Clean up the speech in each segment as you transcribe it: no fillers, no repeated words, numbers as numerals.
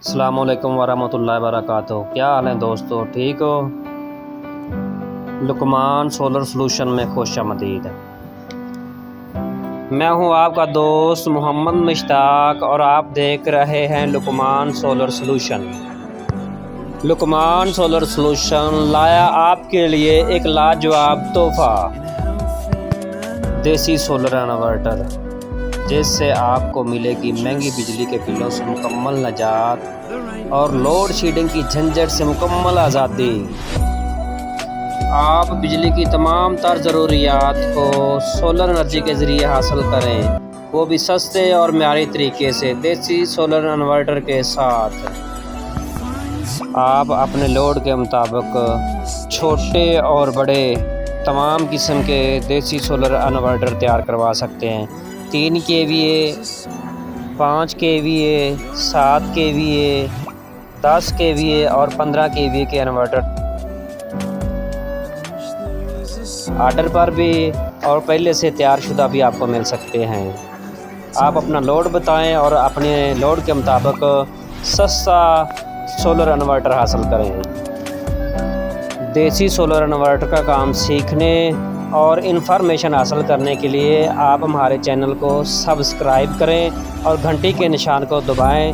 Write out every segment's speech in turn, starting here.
السلام علیکم ورحمۃ اللہ وبرکاتہ۔ کیا حال ہے دوستو، ٹھیک ہو؟ لقمان سولر سلوشن میں خوش آمدید۔ میں ہوں آپ کا دوست محمد مشتاق اور آپ دیکھ رہے ہیں لقمان سولر سلوشن۔ لقمان سولر سلوشن لایا آپ کے لیے ایک لاجواب تحفہ، دیسی سولر انورٹر، جس سے آپ کو ملے گی مہنگی بجلی کے بلوں سے مکمل نجات اور لوڈ شیڈنگ کی جھنجھٹ سے مکمل آزادی۔ آپ بجلی کی تمام تر ضروریات کو سولر انرجی کے ذریعے حاصل کریں، وہ بھی سستے اور معیاری طریقے سے، دیسی سولر انورٹر کے ساتھ۔ آپ اپنے لوڈ کے مطابق چھوٹے اور بڑے تمام قسم کے دیسی سولر انورٹر تیار کروا سکتے ہیں۔ 3 kVA، 5 kVA، 7 kVA، 10 kVA اور 15 kVA کے انورٹر آرڈر پر بھی اور پہلے سے تیار شدہ بھی آپ کو مل سکتے ہیں۔ آپ اپنا لوڈ بتائیں اور اپنے لوڈ کے مطابق سستا سولر انورٹر حاصل کریں۔ دیسی سولر انورٹر کا کام سیکھنے اور انفارمیشن حاصل کرنے کے لیے آپ ہمارے چینل کو سبسکرائب کریں اور گھنٹی کے نشان کو دبائیں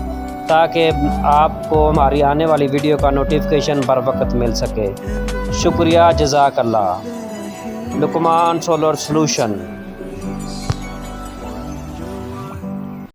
تاکہ آپ کو ہماری آنے والی ویڈیو کا نوٹیفیکیشن بر وقت مل سکے۔ شکریہ، جزاک اللہ۔ لقمان سولر سلوشن۔